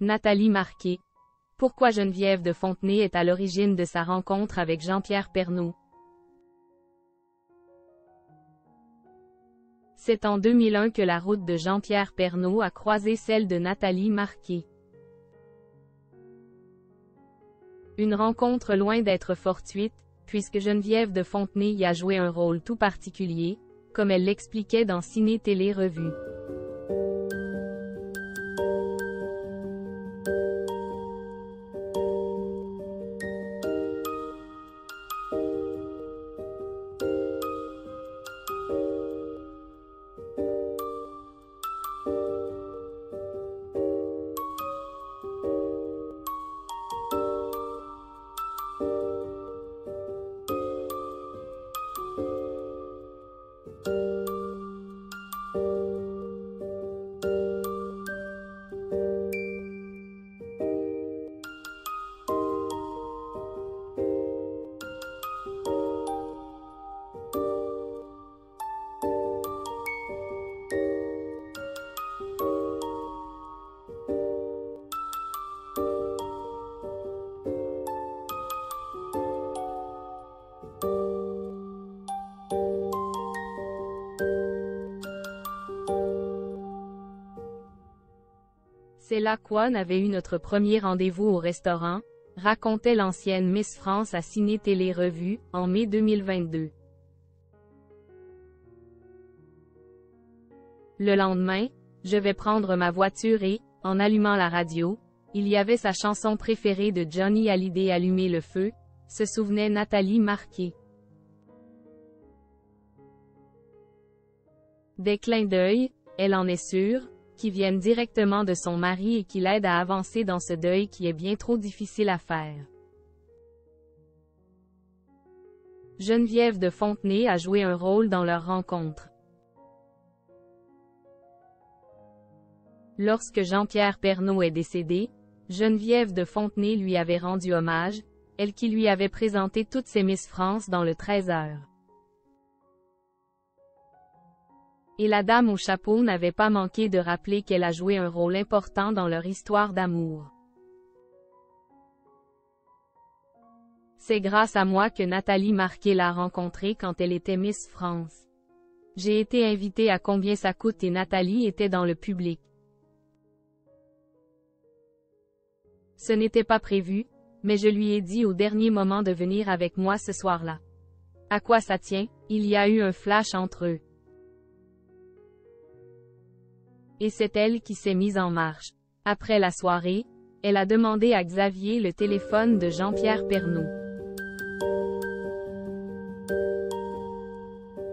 Nathalie Marqué. Pourquoi Geneviève de Fontenay est à l'origine de sa rencontre avec Jean-Pierre Pernaut? C'est en 2001 que la route de Jean-Pierre Pernaut a croisé celle de Nathalie Marqué. Une rencontre loin d'être fortuite, puisque Geneviève de Fontenay y a joué un rôle tout particulier, comme elle l'expliquait dans Ciné Télé Revue. C'est là qu'on avait eu notre premier rendez-vous au restaurant, racontait l'ancienne Miss France à Ciné Télé Revue, en mai 2022. Le lendemain, je vais prendre ma voiture et, en allumant la radio, il y avait sa chanson préférée de Johnny Hallyday, Allumer le feu, se souvenait Nathalie Marqué. Des clins d'œil, elle en est sûre, qui viennent directement de son mari et qui l'aident à avancer dans ce deuil qui est bien trop difficile à faire. Geneviève de Fontenay a joué un rôle dans leur rencontre. Lorsque Jean-Pierre Pernaut est décédé, Geneviève de Fontenay lui avait rendu hommage, elle qui lui avait présenté toutes ses Miss France dans le 13h. Et la dame au chapeau n'avait pas manqué de rappeler qu'elle a joué un rôle important dans leur histoire d'amour. C'est grâce à moi que Nathalie Marqué l'a rencontrée quand elle était Miss France. J'ai été invitée à Combien ça coûte et Nathalie était dans le public. Ce n'était pas prévu, mais je lui ai dit au dernier moment de venir avec moi ce soir-là. À quoi ça tient? Il y a eu un flash entre eux. Et c'est elle qui s'est mise en marche. Après la soirée, elle a demandé à Xavier le téléphone de Jean-Pierre Pernaut.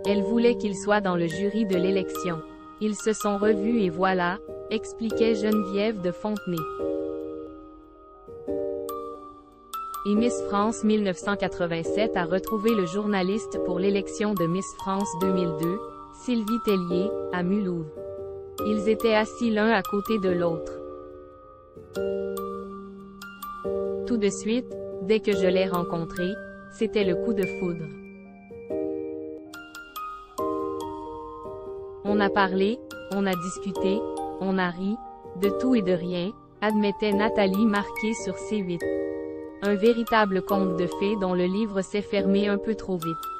Elle voulait qu'il soit dans le jury de l'élection. Ils se sont revus et voilà, expliquait Geneviève de Fontenay. Et Miss France 1987 a retrouvé le journaliste pour l'élection de Miss France 2002, Sylvie Tellier, à Mulhouse. Ils étaient assis l'un à côté de l'autre. Tout de suite, dès que je l'ai rencontré, c'était le coup de foudre. On a parlé, on a discuté, on a ri, de tout et de rien, admettait Nathalie Marqué sur C8. Un véritable conte de fées dont le livre s'est fermé un peu trop vite.